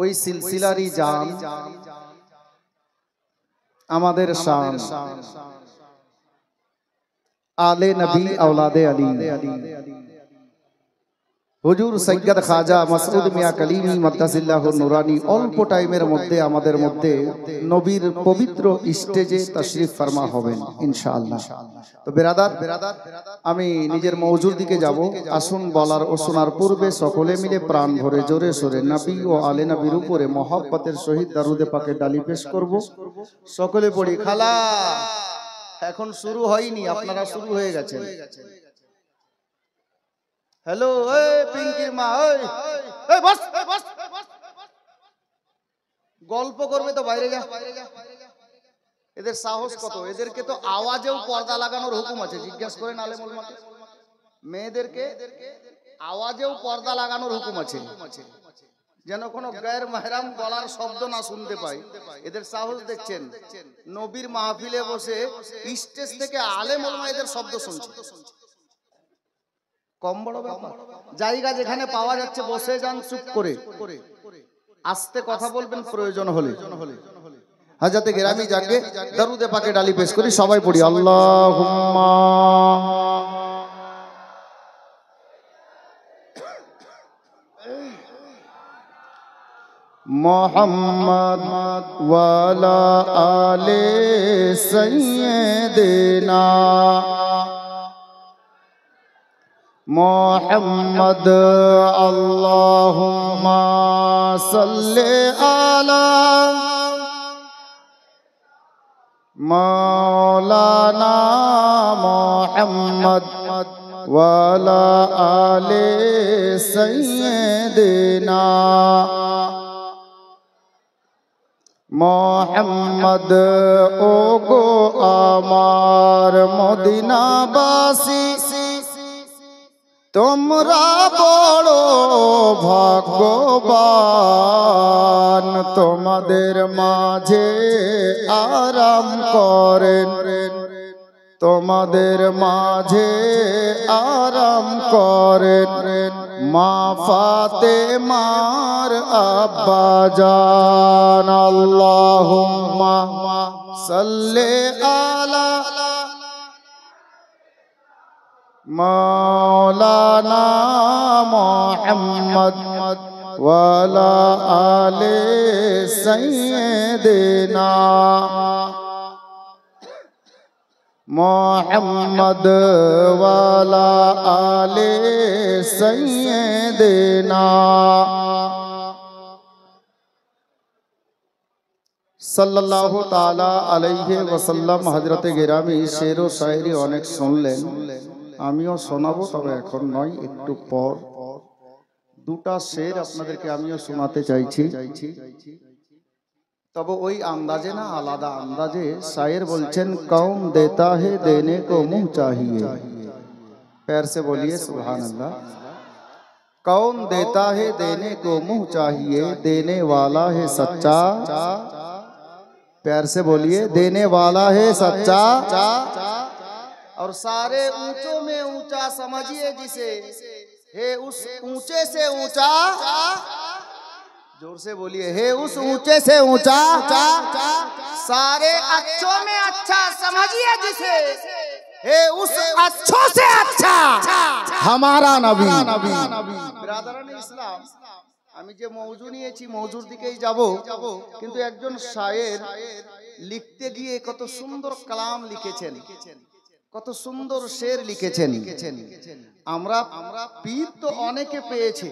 ওই সিলসিলারই জান আমাদের শান আলে নবী আওলাদে আলী হুজুর সৈয়দ খাজা মাসউদ মিয়া কালিমি মাদ্দাসিল্লাহুর নুরানি অল্প টাইমের মধ্যে আমাদের মধ্যে নবীর পবিত্র স্টেজে তাশরীফ ফরমা হবেন ইনশাআল্লাহ। তো বেরাদার আমি নিজের মওজুর দিকে যাব। আসুন বলার ও শোনার পূর্বে সকলে মিলে প্রাণ ভরে জোরে সোরে নবী ও আলে নবীর উপরে মহব্বতের সহিত দরুদে পাকে ডালি পেশ করব। সকলে পড়ি খালা। এখন শুরু হয়নি, আপনারা শুরু হয়ে গেছেন। হ্যালো পিঙ্কির মা, বস গল্প করবে তো বাইরে যা। এদের সাহস কত! এদেরকে তো আওয়াজেও পর্দা লাগানোর হুকুম আছে। জিজ্ঞাসা করেন আলেম উলামাকে, মেয়েদেরকে আওয়াজেও পর্দা লাগানোর হুকুম আছে, যেন কোনো গায়ের মাহরাম গলার শব্দ না শুনতে পাই। এদের সাহস দেখছেন, নবীর মাহফিলে বসে স্টেজ থেকে আলেম উলামা এদের শব্দ শুনছে। কম বড় ব্যাপার? জায়গা যেখানে পাওয়া যাচ্ছে বসে যান চুপ করে, আস্তে কথা বলবেন প্রয়োজন হলে। হাজরাতে গেরামি জাগে দরুদে পাকে ডালি পেশ করি, সবাই পড়ি আল্লাহুম্মা মুহাম্মদ ওয়ালা আলে সাইয়্যিদিনা মুহাম্মদ আল্লাহুম্মা সাল্লি আলা মাওলানা মুহাম্মদ ওয়ালা আলে সাইয়্যিদিনা মুহাম্মদ ও গো আমার মদিনাবাসী, তোমরা বড় ভাগ্যবান, তোমাদের মাঝে আরাম করেন, তোমাদের মাঝে আরাম করেন মা ফাতেমার আব্বা জান। আল্লাহুম্মা সাল্লি আলা মাওলানা মুহাম্মদ ওয়ালা আলে সাইয়্যিদিনা মুহাম্মদ ওয়ালা আলে সাইয়্যিদিনা সাল্লাল্লাহু তাআলা আলাইহি ওয়াসাল্লাম। হযরতে গেরামি শের ও শায়রি অনেক শুনলেন, আমিও শোনাবো, তবে এখন নয়, একটু পর দুটা শের আপনাদেরকে আমিও শোনাতে চাইছি। তবে ওই আন্দাজে না, আলাদা আন্দাজে। শায়ের বলছেন, কৌন দেতা হে দেনে কো মুহ चाहिए, पैर से बोलिए सुभान अल्लाह। कौन देता है देने को मुंह चाहिए, देने वाला है सच्चा, प्यार से बोलिए देने वाला है सच्चा। और सारे ऊंचों में ऊंचा समझिए जिसे, हे उस ऊंचे से ऊंचा, जोर से बोलिए, हे उस ऊंचे से ऊंचा। सारे अच्छों में अच्छा समझिए जिसे, हे उस अच्छों से अच्छा हमारा नबी। ब्रादराने इस्लाम, আমি যে মওজু নিয়েছি মওজুর দিকেই যাব, কিন্তু একজন শায়ের লিখতে গিয়ে কত সুন্দর কালাম লিখেছেন, কত সুন্দর শের লিখেছেন। আমরা পীর তো অনেকে পেয়েছে,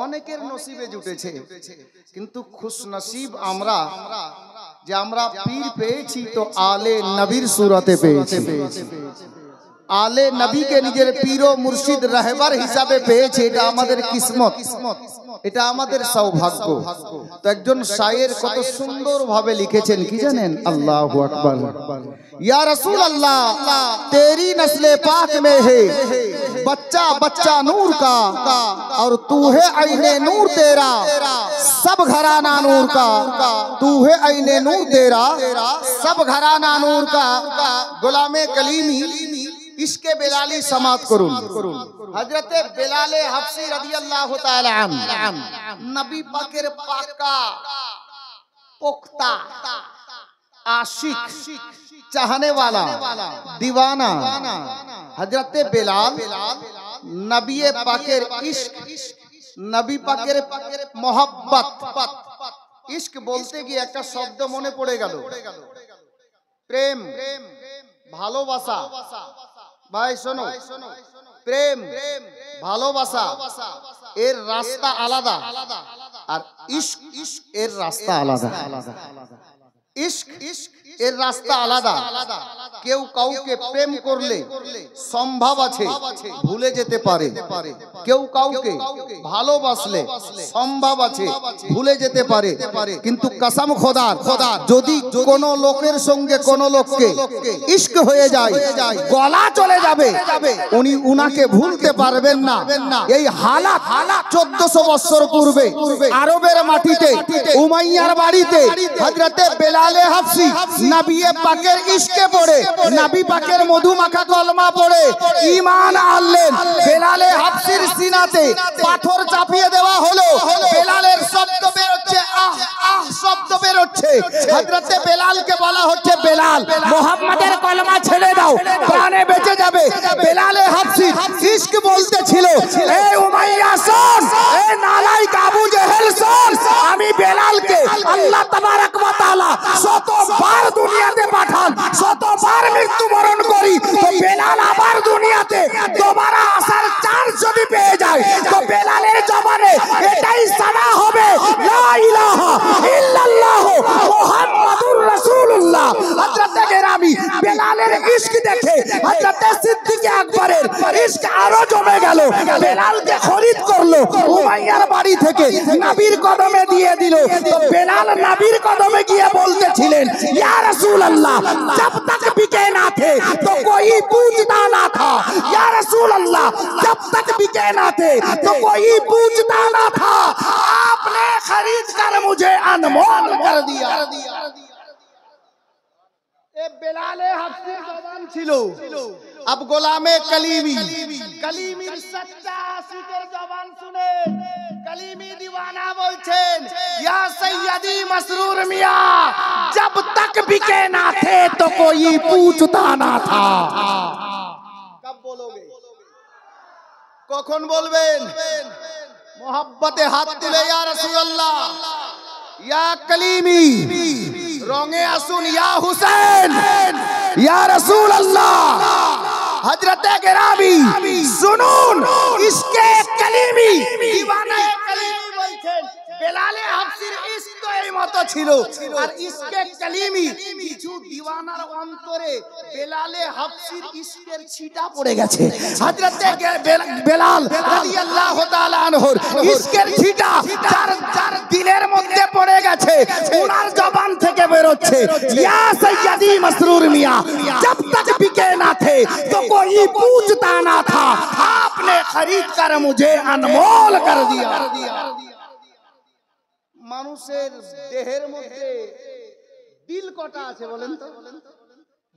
অনেকের নসিবে জুটেছে, কিন্তু খুশনসিব আমরা যে আমরা পীর পেয়েছি তো আলে নবীর সুরতে পেয়েছি। আলে নবীকে নিজের পীর ও মুর্শিদ রাহবার হিসাবে পেয়েছে, এটা আমাদের কিসমত, এটা আমাদের সৌভাগ্য। তো একজন শায়ের কত সুন্দর ভাবে লিখেছেন, কি জানেন? আল্লাহু আকবার। या रसूल अल्लाह तेरी नस्ले पाक में है बच्चा बच्चा नूर का, और तू है आईने नूर तेरा सब घराना नूर का, तू है आईने नूर तेरा सब घराना नूर का। गुलामे कलीमी ইশকে বেলালি সমাত করুন। হযরতে বেলালে হাবশী রাদিয়াল্লাহু তাআলা আনহু নবী পাকের পাকা পোক্তা आशिक चाहने वाला दीवाना हजरते बेलाल नबी पाकेर इश्क नबी पाकेर मोहब्बत इश्क बोलते गিয়ে একটা শব্দ মনে পড়ে গেল প্রেম ভালোবাসা ভাই শোনো প্রেম ভালোবাসা এর রাস্তা আলাদা আর ইশক এর রাস্তা আলাদা इश्क এর রাস্তা আলাদা কেউ কাউকে প্রেম করলে সম্ভব আছে ভুলে যেতে পারে কেউ কাউকে ভালোবাসলে সম্ভব আছে ভুলে যেতে পারে কিন্তু কসম খোদার যদি কোন লোকের সঙ্গে কোন লোককে ইশক হয়ে যায় গলা চলে যাবে উনি উনাকে ভুলতে পারবেন না এই হালাত 1400 বছর পূর্বে আরবের মাটিতে উমাইয়ার বাড়িতে হযরতে বেলালে হাবশী নবী পাকের ইশকে পড়ে নবী পাকের মধুমাখা কলমা পড়ে ঈমান আনলেন বেলালে হাবশীর সিনাতে পাথর চাপিয়ে দেওয়া হলো বেলালের শব্দ বের হচ্ছে আহ আহ শব্দ বের হচ্ছে হযরতে বেলালকে বলা হচ্ছে বেলাল মুহাম্মাদের কলমা ছেড়ে দাও প্রাণে বেঁচে যাবে বেলালে হাবশী ইশক বলতেছিল এই উমাইয়া শোন এই নালায়েক আবু জেহেল শোন আমি বেলালকে আল্লাহ তাবারক ওয়া তাআলা শতবার দুনিয়াতে পাঠান শতবার মৃত্যুবরণ করি তো বেলাল আবার দুনিয়াতে दोबारा আসার চান্স যদি পেয়ে যায় তো বেলালের জবানে এটাই সানা হবে লা ইলাহা ইল্লাল্লাহ মুহাম্মাদুর রাসূলুল্লাহ হযরতে গেরামি বেলালের ইশক দেখে হযরতে সিদ্দিক আকবরের ইশক আরো জমে গেল বেলালকে খরিদ করলো উমাইয়ার বাড়ি থেকে নবীর কদমে দিয়ে দিল তো বেলাল নবীর কদমে গিয়ে বলতেছিলেন या रसूल अल्लाह जब तक बिके ना थे तो कोई पूछता ना था या रसूल अल्लाह जब तक बिके ना थे तो कोई पूछता ना था आपने खरीद कर मुझे अनमोल कर दिया ए बेलाले हाबशी जवान ছিল अब গোলামে কলিমি কলিমির সচ্চা আশিকের জবান শুনে कलीमी दीवाना बोलছেন या सैयदी मसरूर मियां जब तक बिके ना थे तो कोई पूछता ना था कब बोलोगे কখন বলবেন मोहब्बते हाथ তুলে या रसूल अल्लाह या कलीमी রঙে আসুন या हुसैन या रसूल अल्लाह हजरते गिरामी सुनून इसके कलीमी दीवाना कलीमी বলছেন বেলালে হাবশীর ইশক তো এই মতো ছিল আর ইশকে কলিমি কিছু দিওয়ানার অন্তরে বেলালে হাবশীর ইশকের ছিটা পড়ে গেছে হযরতে বেলাল রাদিয়াল্লাহু তাআলা আনহুর ইশকের ছিটা যার দিলের মধ্যে পড়ে গেছে ওনার জবান থেকে বের হচ্ছে ইয়া সৈয়দি মসরুর মিয়া जब तक बिके ना थे तो कोई पूछता ना था आपने खरीद कर मुझे अनमोल कर दिया মানুষের দেহের মধ্যে দিল কটা আছে বলেন তো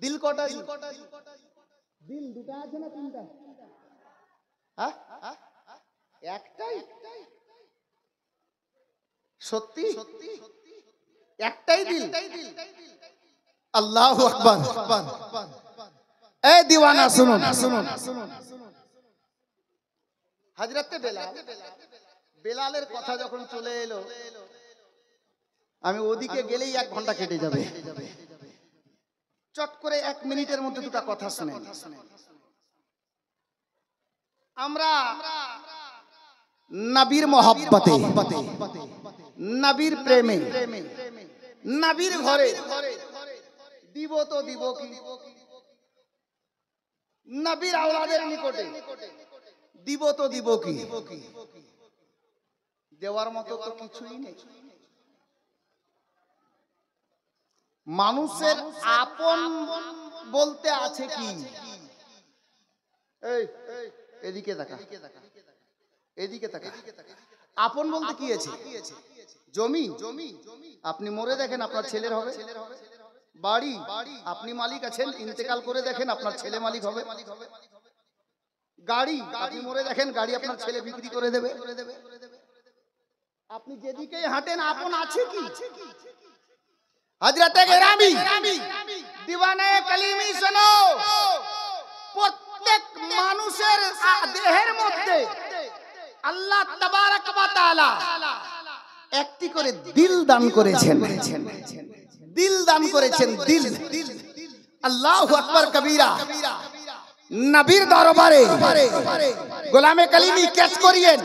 দিল কটা দিল দুটো আছে না তিনটা হ্যাঁ একটাই সত্যি একটাই দিল আল্লাহু আকবার এ দিওয়ানা শুনুন হযরতে বেলালের কথা যখন চলে এলো আমি ওদিকে গেলেই 1 ঘন্টা কেটে যাবে চট করে 1 মিনিটের মধ্যে দুটো কথা শুনেন আমরা নবীর মোহব্বতে নবীর প্রেমে নবীর ঘরে দিব তো দিব কি নবীর আওলাদের নিকটে দিব তো দিব কি দেওয়ার মতো তো কিছুই নেই মানুষের আপন বলতে আছে কি এই এদিকে তাকা এদিকে তাকা আপন বলতে কি আছে জমি আপনি মরে দেখেন আপনার ছেলের হবে বাড়ি আপনি মালিক আছেন, ইন্তেকাল করে দেখেন আপনার ছেলে মালিক হবে। গাড়ি আপনি মরে দেখেন গাড়ি আপনার ছেলে বিক্রি করে দেবে। আপনি যেদিকে হাঁটেন আপন আছে কি? হযরতে গেরামি দিওয়ানে কালিমি শোনো, প্রত্যেক মানুষের দেহের মধ্যে আল্লাহ তাবারক ওয়া তাআলা একটি করে দিল দান করেছেন। দিল দান করেছেন, দিল। আল্লাহু আকবার কবীরা। নবীর দরবারে গোলামে কালিমি ক্যাচ করিয়েন।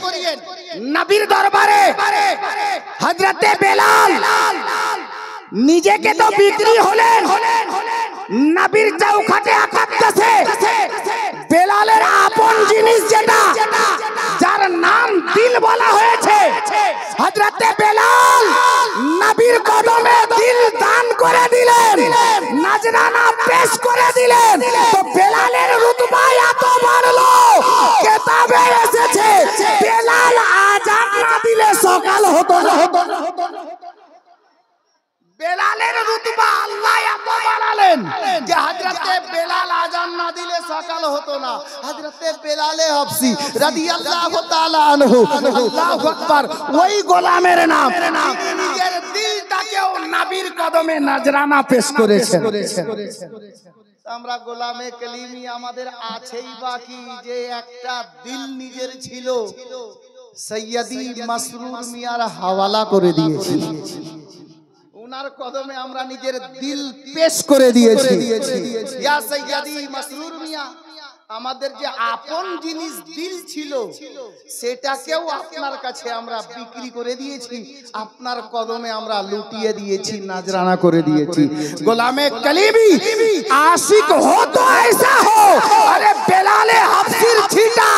নবীর দরবারে হযরতে বেলাল নিজেকে তো বিক্রি হলেন, নবীর চৌখাটে আকাশে বেলালের আপন জিনিস যেটা, যার নাম দিল বলা হয়েছে, হযরতে বেলাল নবীর কদমে দিল দান করে দিলেন, নজরানা পেশ করে দিলেন। তো বেলালের রুতবা এত বাড়লো, কিতাবে এসেছে বেলাল আযান না দিলে সকাল হতো না। বেলালের রুতবা আল্লাহ এত বাড়ালেন যে হযরতে বেলাল আযান না দিলে সকাল হতো না। হযরতে বেলালে হাবশী রাদিয়াল্লাহু তাআলা আনহু, আল্লাহু আকবার, ওই গোলামের নাম, নিজের দিলটাকেও নবীর কদমে নজরানা পেশ করেছেন। আমরা গোলামে কালিমি আমাদের আছেই বাকি, যে একটা দিল নিজের ছিল সৈয়দি মাসরুর মিয়ার হাওয়ালা করে দিয়েছি। উনার কদমে আমরা নিজের দিল পেশ করে দিয়েছি। ইয়া সৈয়দি মাসরুর মিয়া, আমাদের যে আপন জিনিস দিল ছিল সেটাকেও আপনার কাছে আমরা বিক্রি করে দিয়েছি, আপনার কদমে আমরা লুটিয়ে দিয়েছি, নজরানা করে দিয়েছি। গোলামে কালিমি আশিক হো তো ऐसा हो, আরে বেলালে হাবশীর ছিটা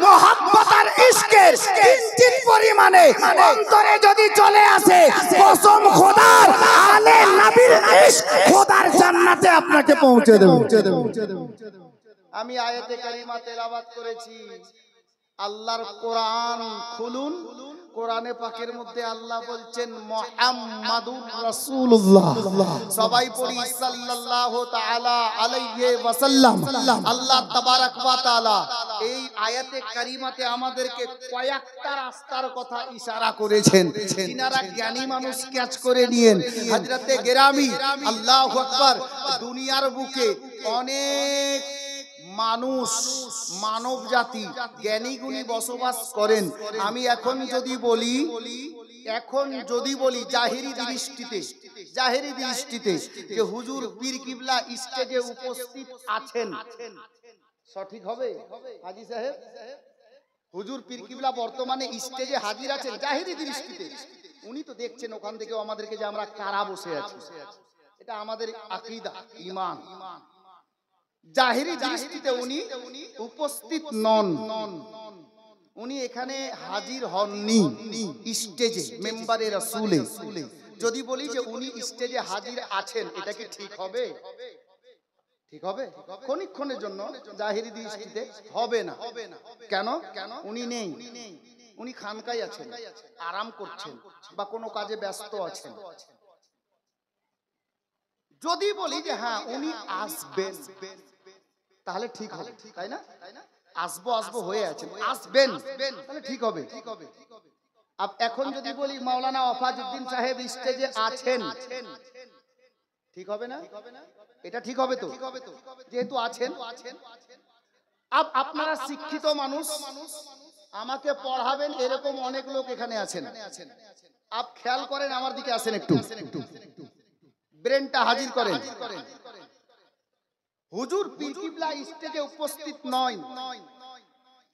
মোহাব্বত আর ইশকের কিঞ্চিত পরিমাণে অন্তরে যদি চলে আসে, কসম খোদার আলে নবীর ইশক খোদার জান্নাতে আপনাকে পৌঁছে দেবে। আমি আয়াতে কারিমা তেলাওয়াত করেছি। আল্লাহর কোরআন খুলুন, কোরআনে পাকের মধ্যে আল্লাহ বলছেন মুহাম্মাদুর রাসূলুল্লাহ। সবাই পড়ি সাল্লাল্লাহু তাআলা আলাইহি ওয়াসাল্লাম। আল্লাহ তাবারক ওয়া তাআলা এই আয়াতে কারিমাতে আমাদেরকে কয়েকটা রাস্তার কথা ইশারা করেছেন, যিনারা জ্ঞানী মানুষ ক্যাচ করে নিয়েন। হযরতে গেরামি আল্লাহু আকবার, দুনিয়ার বুকে অনেক মানুষ, মানব জাতি, জ্ঞানী গুণী বসবাস করেন। আমি এখন যদি বলি জাহেরি দৃষ্টিতে যে হুজুর পীর কিবলা স্টেজে উপস্থিত আছেন, সঠিক হবে হাজী সাহেব? হুজুর পীর কিবলা বর্তমানে স্টেজে হাজির আছেন জাহেরি দৃষ্টিতে। উনি তো দেখছেন ওখান থেকে আমাদেরকে যে আমরা কারা বসে আছি, এটা আমাদের আকীদা, ঈমান। জাহেরি দৃষ্টিতে উনি উপস্থিত নন, উনি এখানে হাজির হননি স্টেজে মেম্বারে রাসূলে। যদি বলি যে উনি স্টেজে হাজির আছেন, এটা কি ঠিক হবে? ঠিক হবে? ক্ষণিক্ষণের জন্য জাহেরি দৃষ্টিতে হবে না। কেন? উনি নেই, উনি খানকায় আছেন, আরাম করছেন বা কোনো কাজে ব্যস্ত আছেন। যদি বলি যে হ্যাঁ উনি আসবেন, তাহলে ঠিক হবে, তাই না? আসবো হয়ে আছেন, আসবেন, তাহলে ঠিক হবে। এখন যদি বলি মাওলানা ওয়াফাজউদ্দিন সাহেব স্টেজে আছেন, ঠিক হবে না? এটা ঠিক হবে তো, যেহেতু আছেন। আপনারা শিক্ষিত মানুষ, আমাকে পড়াবেন, এরকম অনেক লোক এখানে আছেন। খেয়াল করেন, আমার দিকে আসেন, একটু ব্রেনটা হাজির করেন। হুজুর পীর কিবলা স্টেজে উপস্থিত নয়,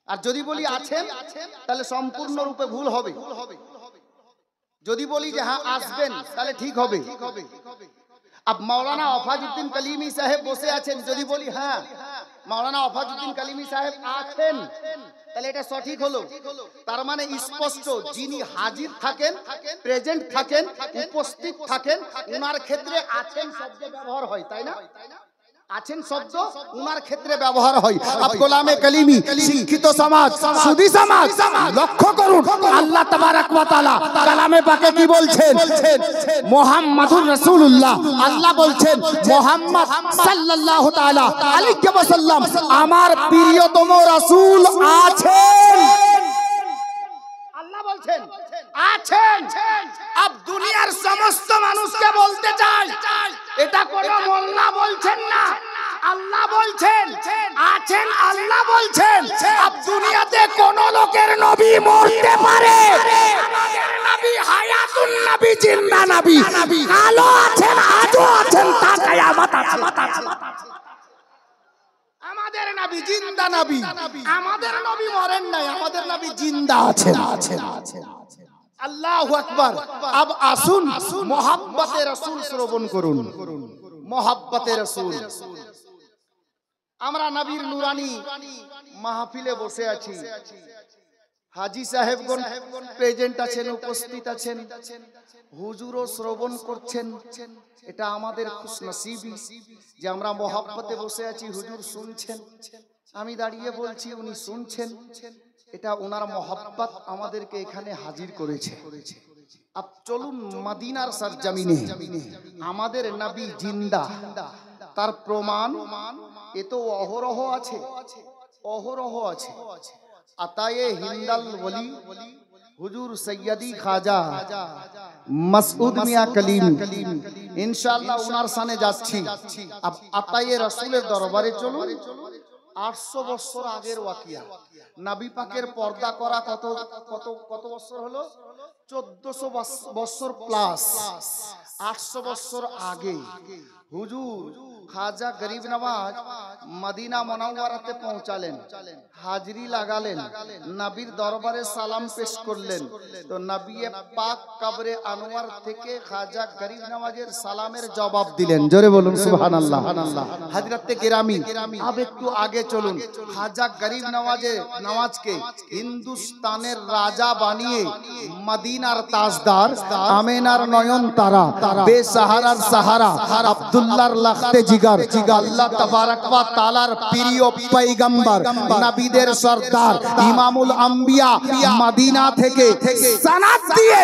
আর যদি বলি আছেন, তাহলে সম্পূর্ণ রূপে ভুল হবে। যদি বলি যে হ্যাঁ আসবেন, তাহলে ঠিক হবে। अब मौलाना ওয়াফাজউদ্দিন কালিমি সাহেব বসে আছেন, যদি বলি হ্যাঁ মৌলানা ওয়াফাজউদ্দিন কালিমি সাহেব আছেন, তাহলে এটা সঠিক হলো। তার মানে স্পষ্ট যিনি হাজির থাকেন, প্রেজেন্ট থাকেন, উপস্থিত থাকেন, ওনার ক্ষেত্রে আছেন শব্দ ব্যবহার হয়, তাই না? আছেন শব্দ উনার ক্ষেত্রে ব্যবহার হয়। আব গোলামে কালিমি শিক্ষিত সমাজ, সুধী সমাজ লক্ষ্য করুন, আল্লাহ তাবারক ওয়া তাআলা কালামে পাকে কি বলছেন? মুহাম্মাদুর রাসূলুল্লাহ, আল্লাহ বলছেন মুহাম্মদ সাল্লাল্লাহু তাআলা আলাইহি ওয়াসাল্লাম আমার প্রিয়তম রাসূল আছেন। আল্লাহ বলছেন আছেন। আব দুনিয়ার সমস্ত মানুষকে বলতে চাই, এটা কোনো মোল্লা বলছেন না, আল্লাহ বলছেন আছেন। আল্লাহ বলছেন আব দুনিয়াতে কোন লোকের নবী মরতে পারে, আমাদের নবী হায়াতুন নবী, জিন্দা নবী, কালো আছেন, আজও আছেন, তা কিয়ামত আছে। আমাদের নবী জিন্দা নবী, আমাদের নবী মরেন নাই, আমাদের নবী জিন্দা আছেন। আল্লাহু আকবার। আব আসুন মুহাব্বতে রাসূল শ্রবণ করুন, মুহাব্বতে রাসূল। আমরা নবীর নুরানি মাহফিলে বসে আছি, হাজী সাহেবগণ প্রেজেন্ট আছেন, উপস্থিত আছেন, হুজুরও শ্রবণ করছেন। এটা আমাদের খুশনসিবি যে আমরা মুহাব্বতে বসে আছি, হুজুর শুনছেন, আমি দাঁড়িয়ে বলছি, উনি শুনছেন। এটা ওনার মুহাব্বত আমাদেরকে এখানে হাজির করেছে। আপ চলুন মদিনার সরজমিনে, আমাদের নবী জিন্দা, তার প্রমাণ এ তো অহরহ আছে, অহরহ আছে। আতায়ে হিন্দাল ওলি হুজুর সৈয়দি খাজা মাসউদ মিয়া কলিম, ইনশাআল্লাহ ওনার সামনে যাচ্ছি। আতায়ে রাসূলের দরবারে চলুন। 800 বছর আগের ওয়াকিয়া, নবী পাকের পর্দা করা কত কত কত বছর হলো? 1400 বছর প্লাস। 800 বছর আগে হুজুর খাজা গরিব নওয়াজ মদিনা মুনাওয়ারাতে পৌঁছালেন, হাজরি লাগালেন, নবীর দরবারে সালাম পেশ করলেন। তো নবী পাক কবরে আনোয়ার থেকে খাজা গরিব নওয়াজের সালামের জবাব দিলেন। জোরে বলুন সুবহানাল্লাহ। হযরতে গিরামি, আব একটু আগে চলুন। খাজা গরিব নওয়াজকে হিন্দুস্তানের রাজা বানিয়ে মদিনার তাজদার, আমেনার নয়ন তারা, বেসাহারার সাহারা, আব্দুল্লাহর লাখতে জিগার, আল্লাহ তাবারক ওয়া তাআলার প্রিয় পয়গম্বর, নবীদের সরদার, ইমামুল আম্বিয়া মদিনা থেকে সনদ দিয়ে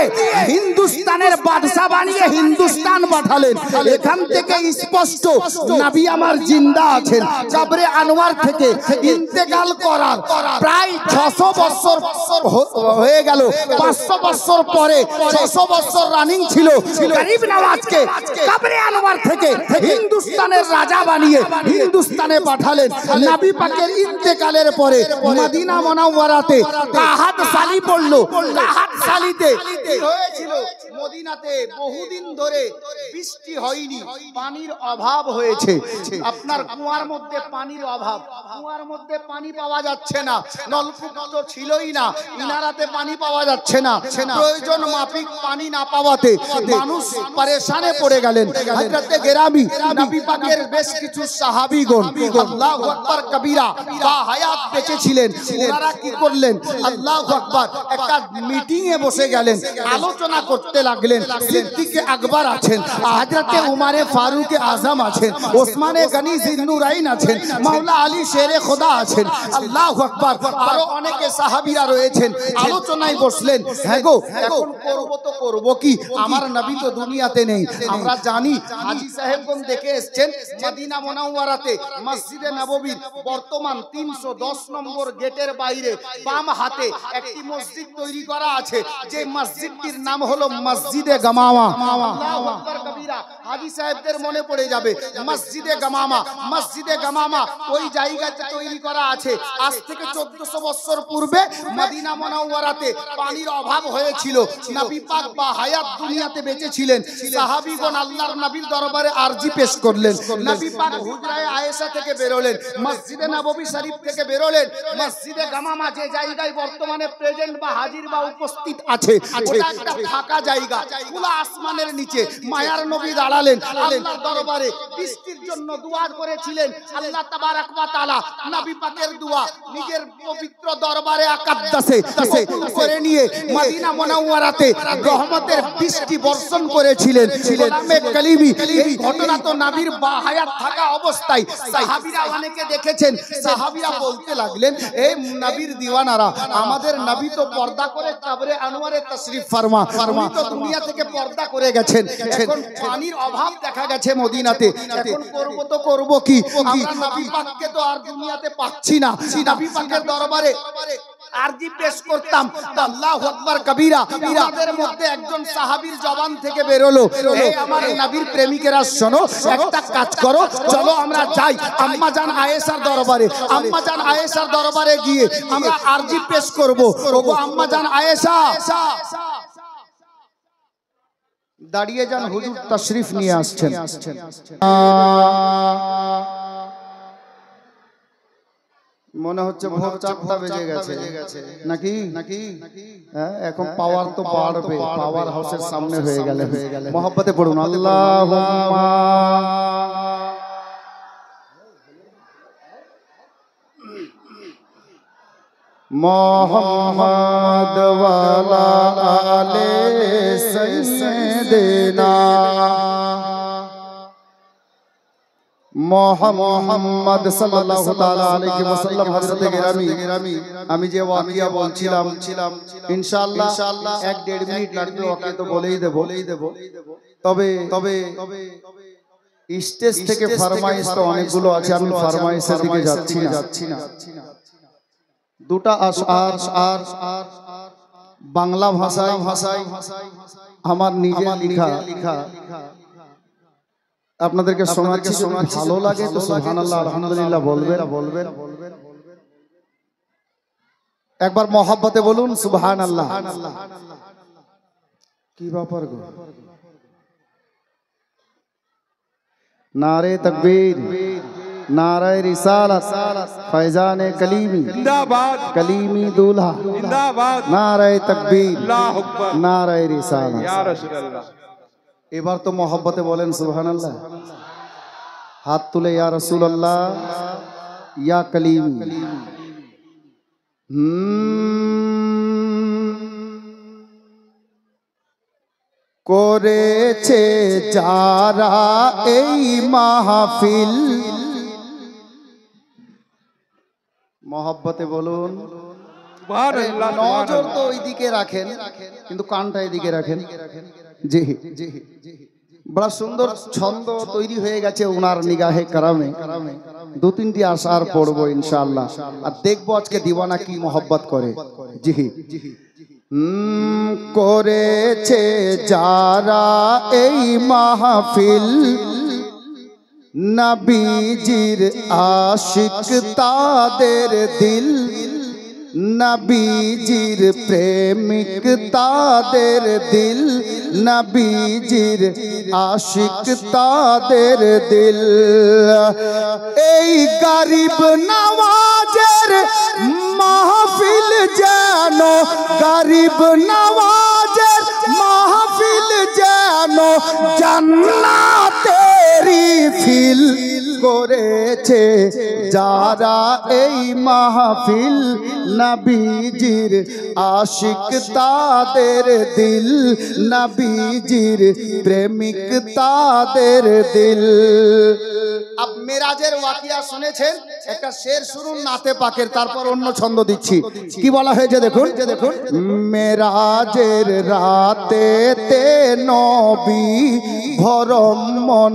হিন্দুস্তানের বাদশা বানিয়ে হিন্দুস্তান পাঠালেন। এখান থেকে স্পষ্ট নবী আমার জিন্দা আছেন। কবরে আনোয়ার থেকে ইন্তেকাল করার প্রায় 600 বছর হয়ে গেল। 500 বছর পরে 600 বছর রানিং ছিল। গরিব নওয়াজকে কবরে আনোয়ার থেকে হিন্দুস্তানের রাজা বানিয়ে হিন্দুস্তানে পাঠালেন। নবী পাকের ইন্তেকালের পরে মদিনা মুনাওয়ারাতে কাহাত সালি পড়লো। কাহাত সালিতে কি হয়েছিল? মদিনাতে বহুদিন ধরে বৃষ্টি হয়নি, পানির অভাব হয়েছে। আপনার কুয়ার মধ্যে পানির অভাব, কুয়ার মধ্যে পানি পাওয়া যাচ্ছে না, নলকূপ তো ছিলই না, ইনারাতে পানি পাওয়া যাচ্ছে না। প্রয়োজন মাফিক পানি না পাওয়াতে মানুষ পরেশানে পড়ে গেলেন। হযরতে গিরামি নবী পাকের বেশ কিছু সাহাবীগণ আল্লাহু আকবার কবীরা বা হায়াত বেঁচে ছিলেন, ওনারা কি করলেন? আল্লাহু আকবার, একটা মিটিং এ বসে গেলেন, আলোচনা করতে লাগলেন। সিদ্দিকে আকবর আছেন, হযরতে উমারে ফারুকে আজম আছেন, ওসমানে গনি জিন্নুরাইন আছেন, মাওলা আলী শেরে খোদা আছেন, আল্লাহু আকবার, আরো অনেকে সাহাবীরা রয়েছেন। আলোচনায় বসলেন। হ্যাঁ গো, এখন করব তো করব কি, আমার নবী তো দুনিয়াতে নেই। আমরা জানি হাজী সাহেবগণ দেখে এসেছেন মদিনা মুনাওয়ারাতে মসজিদে নববীর বর্তমান 310 নম্বর গেটের বাইরে বাম হাতে একটি মসজিদ তৈরি করা আছে, যে মসজিদটির নাম হলো মসজিদে গামামা। আল্লাহু আকবার কবীরা, হাজী সাহেবদের মনে পড়ে যাবে মসজিদে গামামা। মসজিদে গামামা ওই জায়গাতে তৈরি করা আছে। আজ থেকে 1400 বছর পূর্বে মদিনা মুনাওয়ারাতে পানির অভাব হয়েছিল। নবী পাক বা হায়াত দুনিয়াতে বেঁচে ছিলেন। সাহাবীগণ আল্লাহর নবীর দরবারে আরজি পেশ করলেন। নবী পাক হুজরায়ে আয়েশা থেকে বেরোলেন, মসজিদে নববী শরীফ থেকে বেরোলেন। মসজিদে গামামা যে জায়গায় বর্তমানে প্রেজেন্ট বা হাজির বা উপস্থিত আছে, ওটা একটা ফাঁকা জায়গা। জায়গা, খোলা আসমানের নিচে মায়ার নবী দাঁড়ালেন আল্লাহর দরবারে, বৃষ্টির জন্য দোয়া করেছিলেন। আল্লাহ তাবারাক ওয়া তাআলা নবী পাকের দোয়া নিজের পবিত্র দরবারে আকাদ্দাসে কবুল করে নিয়ে মদিনা মুনাওয়ারাতে রহমতের বৃষ্টি বর্ষণ করেছিলেন। গোলামে কালিমি এই ঘটনা তো নবীর বাহায়াত থাকা অবস্থায় সাহাবীরা অনেকে দেখেছেন। সাহাবীরা বলতে লাগলেন, এই নবীর দিওয়ানারা, আমাদের নবী তো পর্দা করে কবরে আনোয়ারে তাশরীফ ফরমা, উনি তো দুনিয়া থেকে পর্দা করে গেছেন। এখন পানির অভাব দেখা গেছে মদিনাতে, এখন করব তো করব কি, আমরা নবী পাককে তো আর দুনিয়াতে পাচ্ছি না। নবী পাকের দরবারে আরজি পেশ করতাম, আল্লাহু আকবার কবীরা। আমাদের মধ্যে একজন সাহাবীর জবান থেকে বেরোলো, হে আমার নবীর প্রেমিকেরা শোনো, একটা কাজ করো, চলো আমরা যাই আম্মা জান আয়েশার দরবারে। আম্মা জান আয়েশার দরবারে গিয়ে আমরা আরজি পেশ করব। ওগো আম্মা জান আয়েশা, দাঁড়িয়ে যান, হুজুর তাশরীফ নিয়ে আসছেন। মনে হচ্ছে ভোর 4টা বেজে গেছে নাকি? হ্যাঁ, এখন পাওয়ার তো বাড়বে, পাওয়ার হাউসের সামনে হয়ে গেলে মহব্বতে পড়ুন আল্লাহুম্মা মুহাম্মদ ওয়ালা আলে সাইয়্যিদিনা মুহাম্মদ সাল্লাল্লাহু তাআলা আলাইহি ওয়াসাল্লাম। হযরতে গিরামি, আমি যে ওয়াকিয়া বলছিলাম ইনশাআল্লাহ 1-1.5 মিনিট লাগবে, ওকে তো বলেই দেব। তবে স্টেজ থেকে ফরমাইশ তো অনেকগুলো আছে, আমি ফরমাইশের দিকে যাচ্ছি না। দুটা আশআর বাংলা ভাষায় আমার নিজের লেখা আপনাদেরকে শোনাচ্ছি। ভালো লাগে তো সুবহানাল্লাহ আলহামদুলিল্লাহ বলবেন। একবার মহব্বতে বলুন সুবহানাল্লাহ। কি ব্যাপার গো? নারে তাকবীর, नारे रिसालत, फैजाने कलीमी जिंदाबाद, कलीमी दूल्हा जिंदाबाद, नारे तकबीर, अल्लाहु अकबर, नारे रिसालत, या रसूल अल्लाह। এবার তো মহব্বতে বলেন সুবহানাল্লাহ। হাত তুলে ইয়া রাসূলুল্লাহ, ইয়া কলিমি। করেছে যারা এই মাহফিল, মহব্বতে বলুন সুবহানাল্লাহ। নজর তো ওইদিকে রাখেন, কিন্তু কানটা এদিকে রাখেন। জি, বড় সুন্দর ছন্দ তৈরি হয়ে গেছে ওনার নিগাহে কারামে। 2-3টি আশার পড়বো ইনশাআল্লাহ, আর দেখবো আজকে দিওয়ানা কি মহব্বত করে। জি, করেছে যারা এই মাহফিল, নবীজির আশিক তাদের দিল, নবীজির প্রেমিক তাদের দিল, নবীজির আশিক তাদের দিল। এই গরিব নওয়াজের মাহফিল যেন, গরিব নওয়াজের মাহফিল যেন জান্নাতেরি ফিল। করেছে যারা এই মাহফিল, নবীজির আশিক তাদের দিল, নবীজির প্রেমিক তাদের দিল। আপ মেরাজের ওয়াকিয়া শুনেছেন, একটা শের শুনুন নাতে পাকের, তারপর অন্য ছন্দ দিচ্ছি। কি বলা হয়েছে দেখুন। মেরাজের রাতে তে নবী ভরমন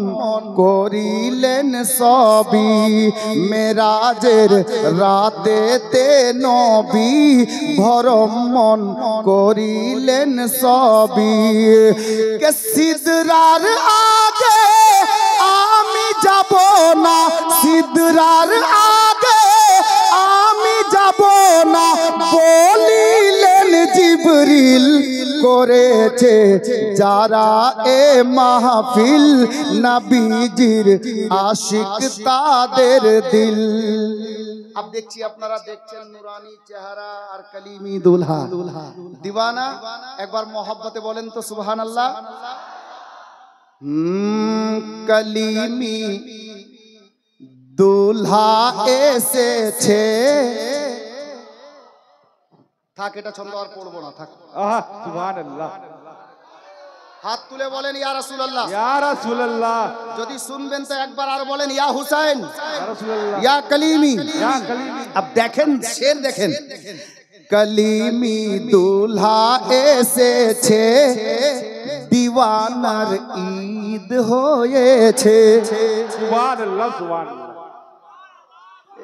করিলেন সবই, মেরাজের রাতে তে নবী ভরমন করিলেন সবই। কে সিদরার আগে আমি যাব না, সিদরার আগে আমি যাব না বলিলেন জিবরিল। করেছে যারা এ মাহফিল নবীজির আশিক তাদের দিল। अब देखिए আপনারা দেখছেন নুরানি চেহারা আর কলিমি দুলহা दीवाना एक बार मोहब्बते बोलें तो सुबहानअल्लाह। कलीमी দুলহা এসেছে থাক এটা ছন্দ আর পড়বো না থাক। সুবহানাল্লাহ। হাত তুলে বলেন ইয়া রাসূলুল্লাহ, ইয়া রাসূলুল্লাহ। যদি শুনবেন তো একবার আর বলেন ইয়া হুসাইন, ইয়া রাসূলুল্লাহ, ইয়া কলিমি। ইয়া কলিমি। अब देखें शेर देखें, कलीमी दूल्हा এসেছে दीवानार ईद হয়েছে। সুবহানাল্লাহ সুবহানাল্লাহ।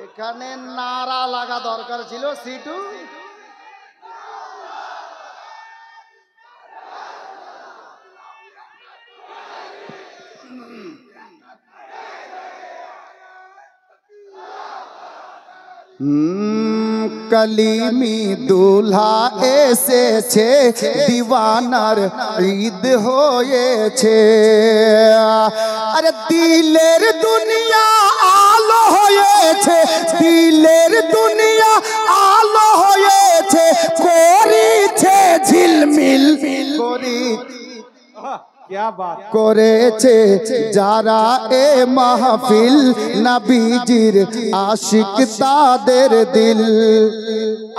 এখানে নারা লাগা দরকার ছিল সিটু। कलीमी दूल्हा এসেছে दीवानार ईद হয়েছে। আরে দিলের দুনিয়া আলো হয়েছে, দিলের দুনিয়া আলো হয়েছে, করিছে ঝিলমিল করি क्या बात করেছে যারা এ মাহফিল নবীজির আশিক তাদের দিল।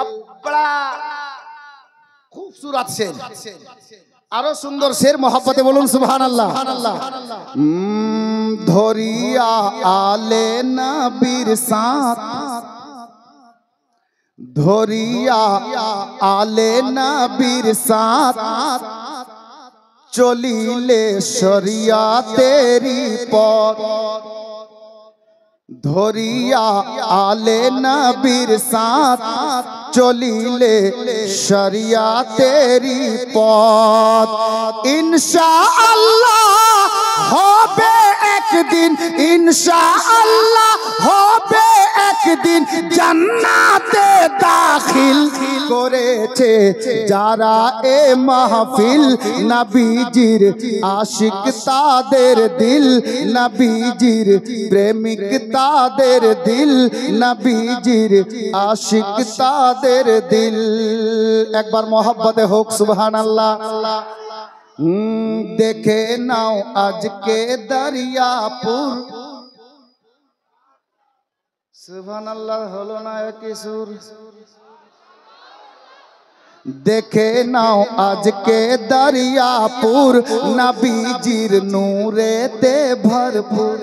अब बड़ा खूबसूरत शेर, আরো সুন্দর শের मोहब्बते বলুন সুবহানাল্লাহ। ধরিয়া আলে নবীর সাথ, ধরিয়া আলে নবীর সাথ চলিলে শরিয়াতেরি পথ, ধরিয়া আলে নবীর সাথ চলিলে শরিয়াতেরি পথ। ইনশাআল্লাহ হবে একদিন, ইনশাআল্লাহ হবে একদিন জান্নাতে দাখিল করেছে যারা এ মাহফিল নবীজির আশিক তাদের দিল, নবীজির প্রেমিক তাদের দিল, নবীজির আশিক তাদের দিল। একবার মোহব্বতে হোক সুবহানাল্লাহ। দেখে নাও আজকে দরিয়াপুর, সুবহানাল্লাহ হলো না একই সুর। দেখে নাও আজকে দরিয়াপুর নবীজির নূরেতে ভরপুর।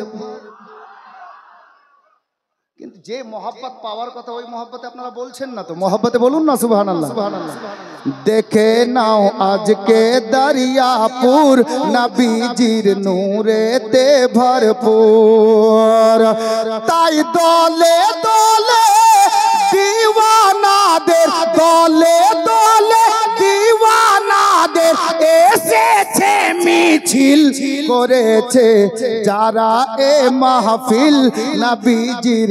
কিন্তু যে মোহব্বত পাওয়ার কথা ওই মোহব্বতে আপনারা বলছেন না তো, মোহব্বতে বলুন না সুবহানাল্লাহ। দেখে নাও আজকে দরিয়াপুর নবীজির নূরেতে ভরপুর। তাই দলে দলে দিওয়ানাদের, দলে দলে দিওয়ানাদের এসেছে মিছিল করেছে যারা এ মাহফিল নবীজির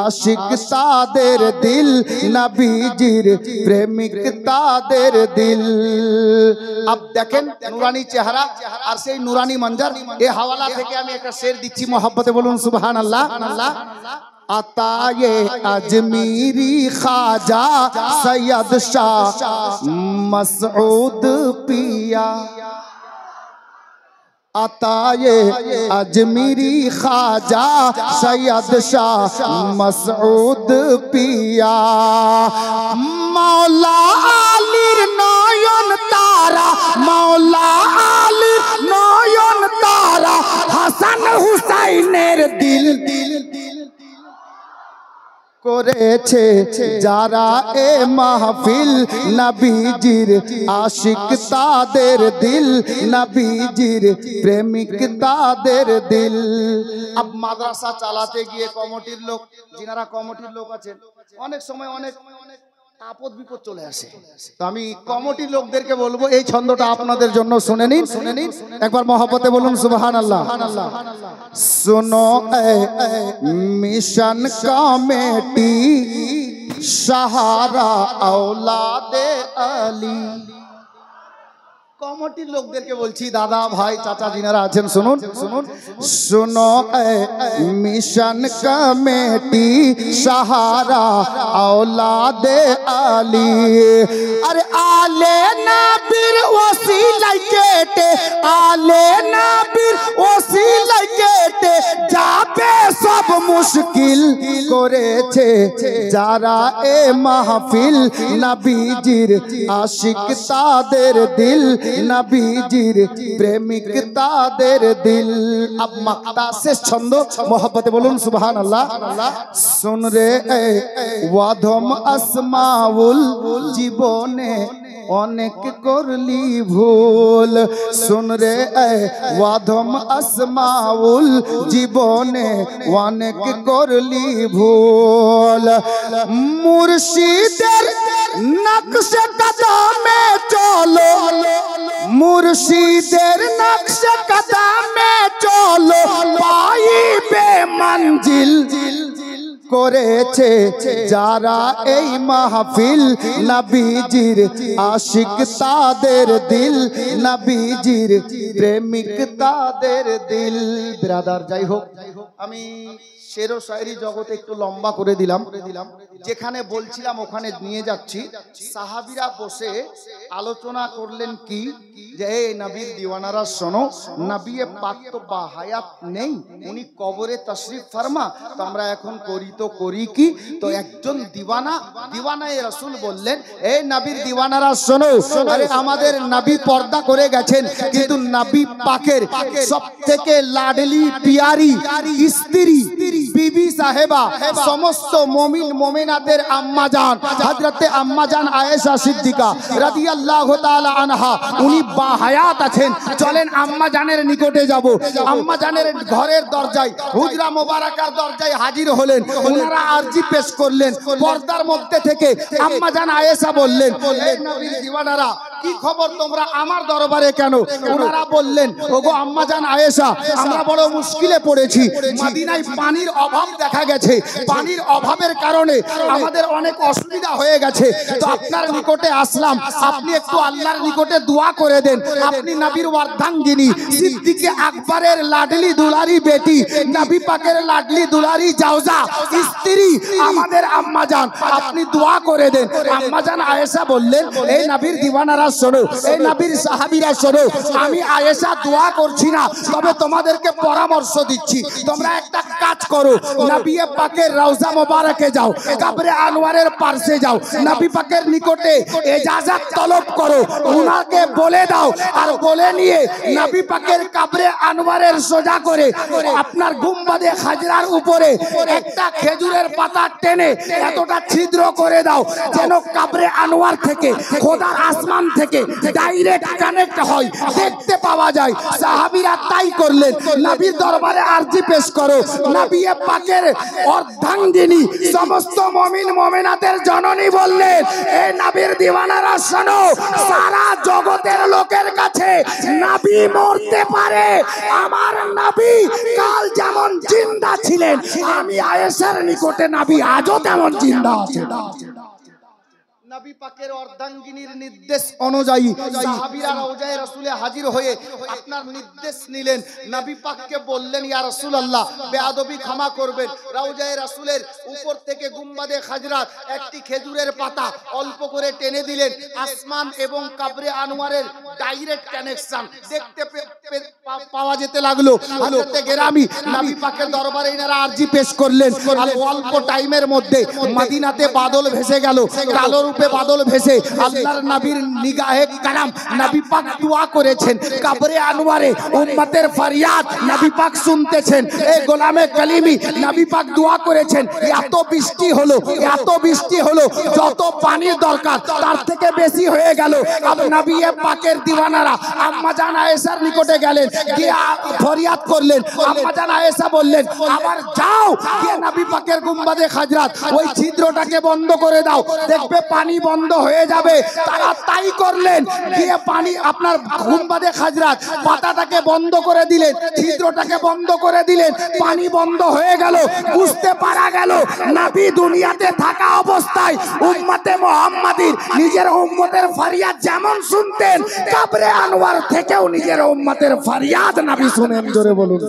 আশিক তাদের দিল, নবীজির প্রেমিক তাদের দিল। अब देखें নুরানি চেহারা আর সেই নুরানি মঞ্জর, এই হাওয়ালা থেকে আমি একটা শের দিচ্ছি মোহব্বতে বলুন সুবহানাল্লাহ। আতায়ে আজমিরি খাজা সৈয়দ শাহ মসউদ পিয়া, আতায়ে আজমিরি খাজা সৈয়দ শাহ মসউদ পিয়া। মৌলা আলীর নয়ন তারা, মৌলা আলীর নয়ন তারা, হাসান হুসাইনের দিল করেছে যারা এ মাহফিল নবীজির আশিক তাদের দিল, নবীজির প্রেমিক তাদের দিল। अब মাদ্রাসা চালাতে গিয়ে কমিটির লোক, যিনারা কমিটির লোক আছেন, অনেক সময় অনেক আপদ বিপদ চলে আসে। তো আমি কমিটির লোকদেরকে বলবো এই ছন্দটা আপনাদের জন্য শুনে নিন, শুনে নিন একবার মোহব্বতে বলুন সুবহানাল্লাহ। सुनो ए मिशन कमेटी सहारा औलादे अली, কমিটির লোকদেরকে বলছি, দাদা ভাই চাচা যিনারা আছেন শুনুন শুনুন শুনো, মিশন কমিটি সাহারা औलादे আলী, আরে আলে নবীর ওসিলাই কেটে, আলে নবীর ওসিলাই কেটে যাবে সব মুশকিল করেছে যারা এ মাহফিল, নবীজির আশিক তাদের দিল, নবীজির প্রেমিক তাদের দিল। अब मक्ता से छंद मोहब्बत बोलून सुभान अल्लाह। सुन रे वाधम আসমাউল জীবনে অনেক করলি ভুল, শুন রে ওয়াধম আসমাউল জীবনে অনেক করলি ভুল, মুর্শিদের নকশে কদমে চলো, মুর্শিদের নকশে কদমে চলো পাইবে মঞ্জিল করেছে যারা এই মাহফিল, নবীজির আশিক তাদের দিল, নবীজির প্রেমিক তাদের দিল। ব্রাদার যাই হোক, আমি শের ও শায়রি জগতে একটু লম্বা করে দিলাম, যেখানে বলছিলাম ওখানে নিয়ে যাচ্ছি। সাহাবীরা বসে আলোচনা করলেন কি, যে এই নবীর দিওয়ানারা শোনো, নবী পাক তো বাহায়াত নেই, উনি কবরে তশরিফ ফরমা, তো আমরা এখন করি তো করি কি? তো একজন দিওয়ানায়ে রাসূল বললেন, এই নবীর দিওয়ানারা শোনো, আরে আমাদের নবী পর্দা করে গেছেন, কিন্তু নবী পাকের সবথেকে লাডলি পিয়ারি স্ত্রী বিবি সাহেবা, সমস্ত মুমিন মুমিনাতের আম্মা জান হযরতে আম্মা জান আয়েশা সিদ্দিকা রাদিয়াল্লাহু তাআলা আনহা, উনি বাহায়াত আছেন। চলেন আম্মা জানের নিকটে যাব। আম্মা জানের ঘরের দরজায়, হুজরা মোবারকার দরজায় হাজির হলেন। ওনারা আরজি পেশ করলেন। পর্দার মধ্যে থেকে আম্মা জান আয়েশা বললেন, এই নবীর দিওয়ানারা কি খবর, তোমরা আমার দরবারে কেন? ওনারা বললেন, ওগো আম্মা জান আয়েশা, আমরা বড় মুশকিলে পড়েছি, মদিনায় পানির অভাব দেখা গেছে, পানির অভাবের কারণে আমাদের অনেক অসুবিধা হয়ে গেছে, তো আপনার নিকটে আসলাম, আপনি একটু আল্লাহর নিকটে দোয়া করে দেন। আপনি নবীর অর্ধাঙ্গিনী সিদ্দিকে আকবরের লাডলি দুলারি বেটি, নবী পাকের লাডলি দুলারি জাওজা স্ত্রী আমাদের আম্মা জান, আপনি দোয়া করে দেন। আম্মা জান আয়েশা বললেন, এই নবীর দিওয়ানারা শোনো, এই নবীর সাহাবীরা শোনো, আমি আয়েশা দোয়া করছি না, তবে তোমাদেরকে পরামর্শ দিচ্ছি, তোমরা একটা কাজ করো, নবী পাকের রওজা মোবারকে যাও, কবরে আনোয়ারের পাশে যাও, নবী পাকের নিকটে ইজাজত তলব করো, উনাকে বলে দাও, আর বলে নিয়ে নবী পাকের কবরে আনোয়ারের সোজা করে আপনার গুম্বাদে খাজরার উপরে একটা খেজুরের পাতা টেনে এতটা ছিদ্র করে দাও যেন কবরে আনোয়ার থেকে খোদার আসমান থেকে ডাইরেক্ট কানেক্ট হয়, দেখতে পাওয়া যায়। সাহাবীরা তাই করলেন। নবীর দরবারে আরজি পেশ করো, নবী পাকের অর্ধাঙ্গিনী সমস্ত মুমিন মুমিনাতের জননী বললেন, এই নবীর দিওয়ানারা শোনো, সারা জগতের লোকের কাছে নবী মরতে পারে, আমার নবী কাল যেমন জিন্দা ছিলেন, আমি আয়েশার নিকটে নবী আজও তেমন জিন্দা আছেন। নবী পাকের অর্ধাঙ্গিনীর নির্দেশ অনুযায়ী সাহাবীরা রওজায়ে রাসূলে হাজির হয়ে আপনার নির্দেশ নিলেন। নবী পাককে বললেন, ইয়া রাসূলুল্লাহ, বেয়াদবি ক্ষমা করবেন, রওজায়ে রাসূলের উপর থেকে গুম্বাদে খাজরাত একটি খেজুরের পাতা অল্প করে টেনে দিলেন। আসমান এবং কবরে আনোয়ারের ডাইরেক্ট কানেকশন দেখতে পাওয়া যেতে লাগলো। হযরতে গেরামি নবী পাকের দরবারে ইনারা আরজি পেশ করলেন, আর অল্প টাইমের মধ্যে মদিনাতে বাদল ভেসে গেল, কালো রূপে বাদল ভেসে আল্লাহর নবীর নিগাহে কারাম, নবী পাক দোয়া করেছেন, কবরে আনোয়ারে উম্মতের ফরিয়াদ নবী পাক শুনতেছেন। এই গোলামে কালিমি নবী পাক দোয়া করেছেন, এত বৃষ্টি হলো, এত বৃষ্টি হলো, যত পানির দরকার তার থেকে বেশি হয়ে গেল। আর নবী পাকের দিওয়ানারা আম্মা জান আয়েশার নিকটে গেলেন, গিয়ে ফরিয়াদ করলেন। আম্মা জান আয়েশা বললেন, আবার যাও গিয়ে নবী পাকের গুম্বাদে খাজরাত ওই ছিদ্রটাকে বন্ধ করে দাও, দেখবে পানি বন্ধ হয়ে যাবে। তারা তাই করলেন, গিয়ে পানি আপনার গুম্বাদে খাজরাত পাতাটাকে বন্ধ করে দিলেন, ছিদ্রটাকে বন্ধ করে দিলেন, পানি বন্ধ হয়ে গেল। বুঝতে পারা গেল নবী দুনিয়াতে থাকা অবস্থায় উম্মতে মুহাম্মাদীর নিজের উম্মতের ফরিয়াদ যেমন শুনতেন, কবরে আনোয়ার থেকেও নিজের উম্মতের ফরিয়াদ নবী শুনেন। জোরে বলুন।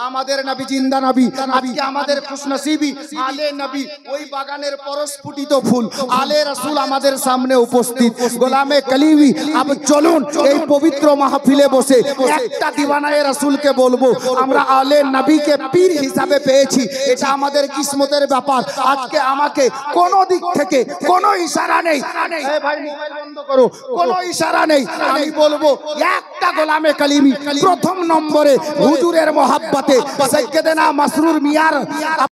আমাদের নবী জিন্দা নবী। আজকে আমাদের খুশনসিবি আলে নবী, ওই বাগানের পরস্ফুটিত ফুল আলে রাসূল আমাদের সামনে উপস্থিত। গোলামে কলিমি, আব চলুন এই পবিত্র মাহফিলে বসে একটা দিওয়ানায়ে রাসূলকে বলবো, আমরা আলে নবীকে পীর হিসাবে পেয়েছি, এটা আমাদের কিসমতের ব্যাপার। আজকে আমাকে কোনো দিক থেকে কোনো ইশারা নেই, এই ভাই মোবাইল বন্ধ করো, কোনো ইশারা নেই, আমি বলবো একটা গোলামে কলিমি প্রথম নম্বরে হুজুরের মহব্বতে সাইয়্যিদানা মাসরুর মিয়ার